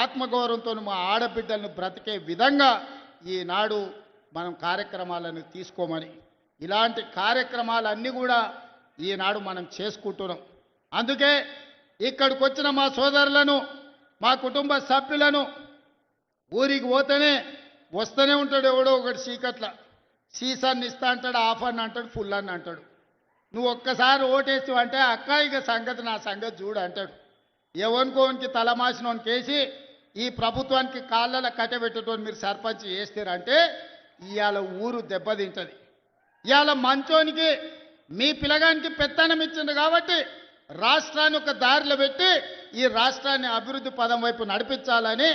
ఆత్మగౌరవంతో మా ఆడబిడ్డలను బ్రతికే విధంగా ఈనాడు మనం కార్యక్రమాలను తీసుకోమని, ఇలాంటి కార్యక్రమాలన్నీ కూడా ఈనాడు మనం చేసుకుంటున్నాం. అందుకే ఇక్కడికి వచ్చిన మా సోదరులను, మా కుటుంబ సభ్యులను ఊరికి పోతేనే వస్తూనే ఉంటాడు ఎవడో ఒకటి చీకట్ల. సీసాన్ని ఇస్తా అంటాడు, ఆఫ్ అని అంటాడు, ఫుల్ అని అంటాడు. నువ్వు ఒక్కసారి ఓటేసి అంటే అక్క ఇక సంగతి నా సంగతి చూడు అంటాడు. ఎవరికోనికి తలమాసినోనికి వేసి ఈ ప్రభుత్వానికి కాళ్ళలో కట్టబెట్టేటోని మీరు సర్పంచ్ చేస్తారంటే ఇవాళ ఊరు దెబ్బతింటుంది. ఇవాళ మంచోనికి మీ పిల్లగానికి పెత్తనం ఇచ్చింది కాబట్టి రాష్ట్రాన్ని ఒక దారిలో పెట్టి ఈ రాష్ట్రాన్ని అభివృద్ధి పదం వైపు నడిపించాలని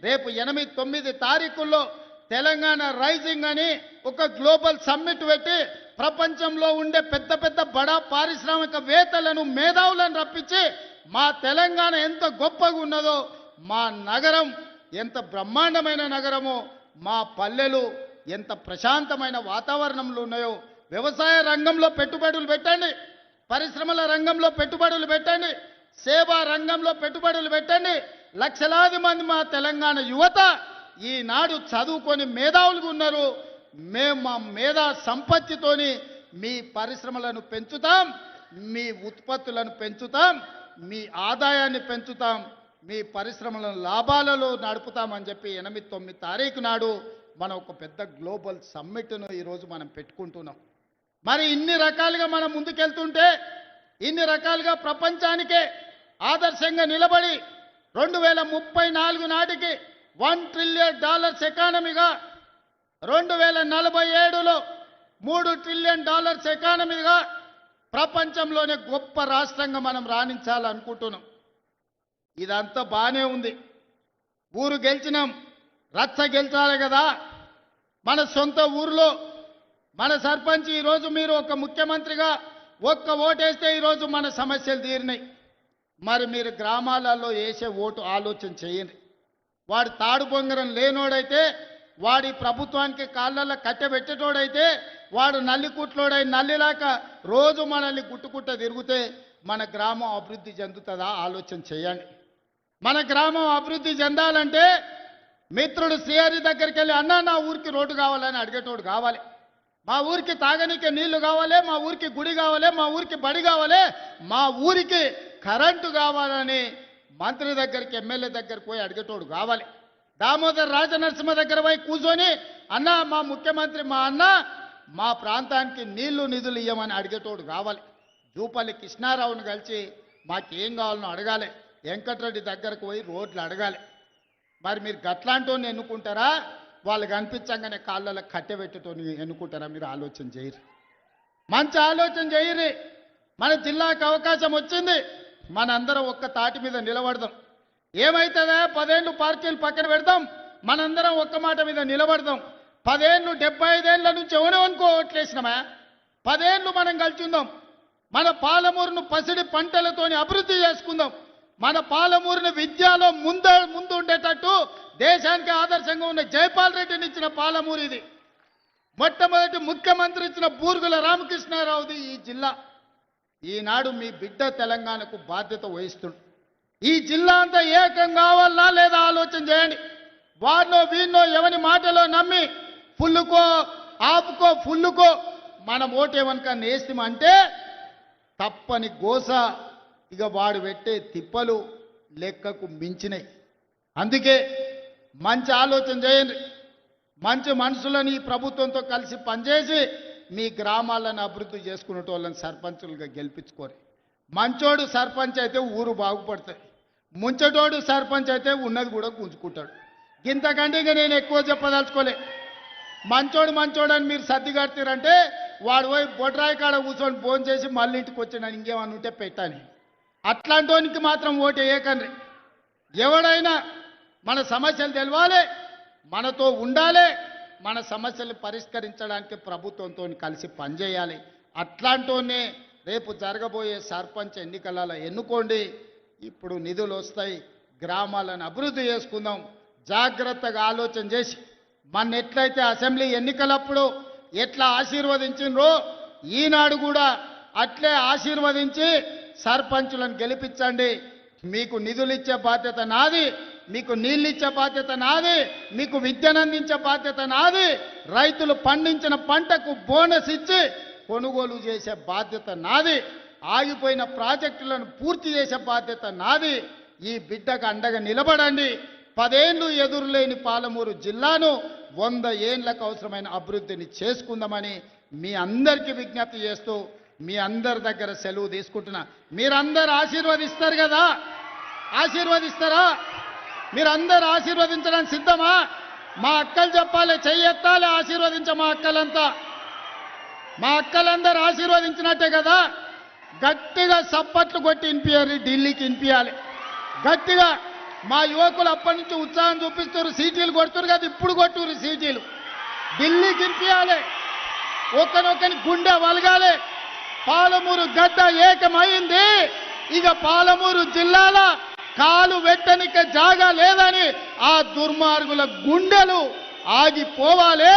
రేపు 8-9 తారీఖుల్లో తెలంగాణ రైజింగ్ అని ఒక గ్లోబల్ సమ్మిట్ పెట్టి ప్రపంచంలో ఉండే పెద్ద పెద్ద బడా పారిశ్రామికవేత్తలను, మేధావులను రప్పించి మా తెలంగాణ ఎంత గొప్పగా ఉన్నదో, మా నగరం ఎంత బ్రహ్మాండమైన నగరమో, మా పల్లెలు ఎంత ప్రశాంతమైన వాతావరణంలో ఉన్నాయో, వ్యవసాయ రంగంలో పెట్టుబడులు పెట్టండి, పరిశ్రమల రంగంలో పెట్టుబడులు పెట్టండి, సేవా రంగంలో పెట్టుబడులు పెట్టండి. లక్షలాది మంది మా తెలంగాణ యువత ఈనాడు చదువుకొని మేధావులుగా ఉన్నారు. మేము మా మేధా సంపత్తితోని మీ పరిశ్రమలను పెంచుతాం, మీ ఉత్పత్తులను పెంచుతాం, మీ ఆదాయాన్ని పెంచుతాం, మీ పరిశ్రమలను లాభాలలో నడుపుతామని చెప్పి 8-9 తారీఖు నాడు మనం ఒక పెద్ద గ్లోబల్ సమ్మిట్ను ఈరోజు మనం పెట్టుకుంటున్నాం. మరి ఇన్ని రకాలుగా మనం ముందుకెళ్తుంటే, ఇన్ని రకాలుగా ప్రపంచానికే ఆదర్శంగా నిలబడి 2034 నాటికి $1 ట్రిలియన్ ఎకానమీగా, 2047లో $3 ట్రిలియన్ ఎకానమీగా ప్రపంచంలోనే గొప్ప రాష్ట్రంగా మనం రాణించాలనుకుంటున్నాం. ఇదంతా బాగానే ఉంది. ఊరు గెలిచినాం, రచ్చ గెలిచాలి కదా. మన సొంత ఊరిలో మన సర్పంచ్ ఈరోజు మీరు ఒక ముఖ్యమంత్రిగా ఒక్క ఓటేస్తే ఈరోజు మన సమస్యలు తీరినాయి. మరి మీరు గ్రామాలలో వేసే ఓటు ఆలోచన చేయండి. వాడు తాడు బొంగరం లేనోడైతే, వాడి ప్రభుత్వానికి కాళ్ళల్లో కట్టెబెట్టేటోడైతే, వాడు నల్లికుట్లోడై నల్లిలాక రోజు మనల్ని గుట్టుకుట్ట తిరిగితే మన గ్రామం అభివృద్ధి చెందుతుందా ఆలోచన చేయండి. మన గ్రామం అభివృద్ధి చెందాలంటే మిత్రుడు శ్రీహరి దగ్గరికి వెళ్ళి అన్నా నా ఊరికి రోడ్డు కావాలని అడిగేటోడు కావాలి, మా ఊరికి తాగనీకే నీళ్లు కావాలి, మా ఊరికి గుడి కావాలి, మా ఊరికి బడి కావాలి, మా ఊరికి కరెంటు కావాలని మంత్రి దగ్గరికి, ఎమ్మెల్యే దగ్గరికి పోయి అడిగేటోడు కావాలి. దామోదర్ రాజనరసింహ దగ్గర పోయి కూర్చొని అన్న మా ముఖ్యమంత్రి మా అన్న మా ప్రాంతానికి నీళ్లు నిధులు ఇవ్వమని అడిగేటోడు కావాలి. జూపల్లి కృష్ణారావుని కలిసి మాకేం కావాలనో అడగాలి, వెంకటరెడ్డి దగ్గరకు పోయి రోడ్లు అడగాలి. మరి మీరు గట్లాంటోని ఎన్నుకుంటారా, వాళ్ళు కనిపించగానే కాళ్ళలో కట్టెబెట్టేటోని ఎన్నుకుంటారా? మీరు ఆలోచన చేయరు, మంచి ఆలోచన చేయరు. మన జిల్లాకు అవకాశం వచ్చింది, మనందరం ఒక్క తాటి మీద నిలబడదాం. ఏమైతుందా 10 ఏళ్ళు పార్టీలు పక్కన పెడదాం, మనందరం ఒక్క మాట మీద నిలబడదాం. 10 ఏళ్ళు 75 ఏళ్ళ నుంచి ఎవరెవనుకో ఓట్లేసినామా, 10 ఏళ్ళు మనం కలిసి ఉందాం. మన పాలమూరును పసిడి పంటలతోని అభివృద్ధి చేసుకుందాం. మన పాలమూరుని విద్యలో ముందు ఉండేటట్టు దేశానికి ఆదర్శంగా ఉన్న జైపాల్ రెడ్డిని ఇచ్చిన పాలమూరు ఇది. మొట్టమొదటి ముఖ్యమంత్రి ఇచ్చిన బూర్గుల రామకృష్ణారావుది ఈ జిల్లా. ఈనాడు మీ బిడ్డ తెలంగాణకు బాధ్యత వహిస్తుంది. ఈ జిల్లా అంతా ఏకం కావాలా లేదా ఆలోచన చేయండి. వాడినో వీడినో ఎవరి మాటలో నమ్మి ఫుల్లుకో ఆపుకో ఫుల్లుకో మనం ఓటేమనుక నేస్తామంటే తప్పని గోస. ఇక వాడు పెట్టే తిప్పలు లెక్కకు మించినాయి. అందుకే మంచి ఆలోచన చేయండి, మంచి మనుషులను ఈ ప్రభుత్వంతో కలిసి పనిచేసి మీ గ్రామాలను అభివృద్ధి చేసుకునే వాళ్ళని సర్పంచులుగా గెలిపించుకోరు. మంచోడు సర్పంచ్ అయితే ఊరు బాగుపడుతుంది, ముంచటోడు సర్పంచ్ అయితే ఉన్నది కూడా గుంజుకుంటాడు. ఇంతకంటే ఇక నేను ఎక్కువ చెప్పదలుచుకోలే. మంచోడు అని మీరు సర్ది కడతారంటే వాడు పోయి బొడ్రాయి కాడ కూర్చొని ఫోన్ చేసి మళ్ళీ ఇంటికి వచ్చిన ఇంకేమన్నా ఉంటే పెట్టాలి. అట్లాంటోనికి మాత్రం ఓటు వేయకండి. ఎవడైనా మన సమస్యలు తెలవాలి, మనతో ఉండాలి, మన సమస్యలు పరిష్కరించడానికి ప్రభుత్వంతో కలిసి పనిచేయాలి. అట్లాంటోనే రేపు జరగబోయే సర్పంచ్ ఎన్నికలలో ఎన్నుకోండి. ఇప్పుడు నిధులు వస్తాయి, గ్రామాలను అభివృద్ధి చేసుకుందాం. జాగ్రత్తగా ఆలోచన చేసి మన ఎట్లయితే అసెంబ్లీ ఎన్నికలప్పుడు ఎట్లా ఆశీర్వదించినరో ఈనాడు కూడా అట్లే ఆశీర్వదించి సర్పంచులను గెలిపించండి. మీకు నిధులు ఇచ్చే బాధ్యత నాది, మీకు నీళ్ళు ఇచ్చే బాధ్యత నాది, మీకు విద్యను అందించే బాధ్యత నాది, రైతులు పండించిన పంటకు బోనస్ ఇచ్చి కొనుగోలు చేసే బాధ్యత నాది, ఆగిపోయిన ప్రాజెక్టులను పూర్తి చేసే బాధ్యత నాది. ఈ బిడ్డకు అండగా నిలబడండి. 10 ఏళ్ళు ఎదురులేని పాలమూరు జిల్లాను 100 ఏళ్లకు అవసరమైన అభివృద్ధిని చేసుకుందామని మీ అందరికీ విజ్ఞప్తి చేస్తూ మీ అందరి దగ్గర సెలవు తీసుకుంటున్నా. మీరందరూ ఆశీర్వదిస్తారు కదా, ఆశీర్వదిస్తారా? మీరందరూ ఆశీర్వదించడానికి సిద్ధమా? మా అక్కలు చెప్పాలి, చెయ్యెత్తాలి, ఆశీర్వదించ మా అక్కలంతా. మా అక్కలందరూ ఆశీర్వదించినట్టే కదా. గట్టిగా సప్పట్లు కొట్టి వినిపించాలి, ఢిల్లీకి వినిపించాలి గట్టిగా. మా యువకులు అప్పటి నుంచి ఉత్సాహం చూపిస్తారు, సీటీలు కొడుతున్నారు కదా, ఇప్పుడు కొట్టురు సీటీలు. ఢిల్లీకి వినిపించాలి, ఒకనొకని గుండె వలగాలి. పాలమూరు గడ్డ ఏకమైంది. ఇక పాలమూరు జిల్లాల కాలు వెట్టనిక జాగా లేదని ఆ దుర్మార్గుల గుండెలు ఆగిపోవాలి.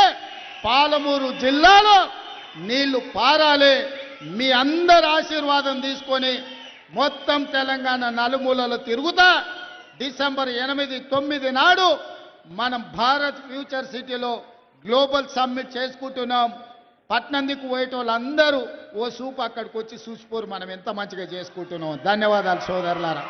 పాలమూరు జిల్లాలో నీళ్లు పారాలి. మీ అందరి ఆశీర్వాదం తీసుకొని మొత్తం తెలంగాణ నలుమూలలో తిరుగుతా డిసెంబర్ 8, 9 నాడు మనం భారత్ ఫ్యూచర్ సిటీలో గ్లోబల్ సమ్మిట్ చేసుకుంటున్నాం. పట్నందికు పోయేటోళ్ళందరూ ఓ సూపు అక్కడికి వచ్చి చూసిపోరు మనం ఎంత మంచిగా చేసుకుంటున్నాం. ధన్యవాదాలు సోదరులారా.